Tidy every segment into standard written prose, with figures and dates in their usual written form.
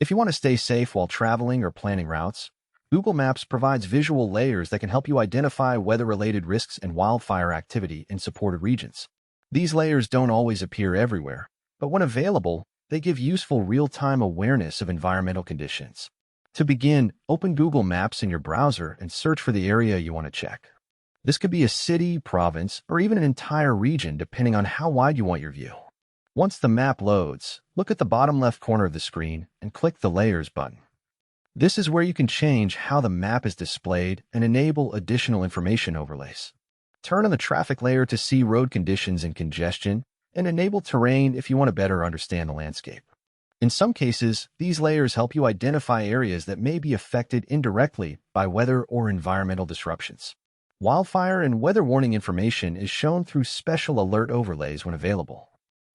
If you want to stay safe while traveling or planning routes, Google Maps provides visual layers that can help you identify weather-related risks and wildfire activity in supported regions. These layers don't always appear everywhere, but when available, they give useful real-time awareness of environmental conditions. To begin, open Google Maps in your browser and search for the area you want to check. This could be a city, province, or even an entire region depending on how wide you want your view. Once the map loads, look at the bottom left corner of the screen and click the Layers button. This is where you can change how the map is displayed and enable additional information overlays. Turn on the traffic layer to see road conditions and congestion, and enable terrain if you want to better understand the landscape. In some cases, these layers help you identify areas that may be affected indirectly by weather or environmental disruptions. Wildfire and weather warning information is shown through special alert overlays when available.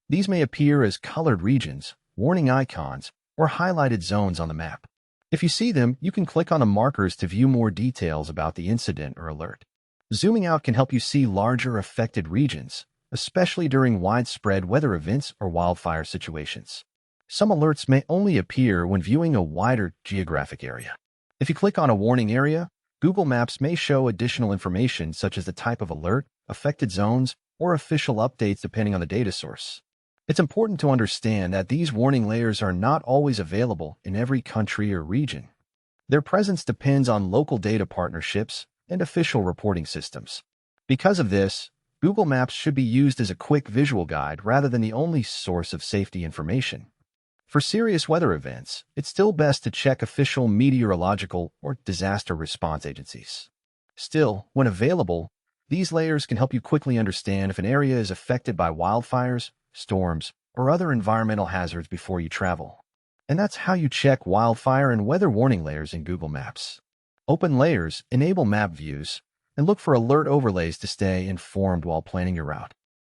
These may appear as colored regions, warning icons, or highlighted zones on the map. If you see them, you can click on the markers to view more details about the incident or alert. Zooming out can help you see larger affected regions, especially during widespread weather events or wildfire situations. Some alerts may only appear when viewing a wider geographic area. If you click on a warning area, Google Maps may show additional information such as the type of alert, affected zones, or official updates depending on the data source. It's important to understand that these warning layers are not always available in every country or region. Their presence depends on local data partnerships and official reporting systems. Because of this, Google Maps should be used as a quick visual guide rather than the only source of safety information. For serious weather events, it's still best to check official meteorological or disaster response agencies. Still, when available, these layers can help you quickly understand if an area is affected by wildfires, storms, or other environmental hazards before you travel. And that's how you check wildfire and weather warning layers in Google Maps. Open Layers, enable map views, and look for alert overlays to stay informed while planning your route.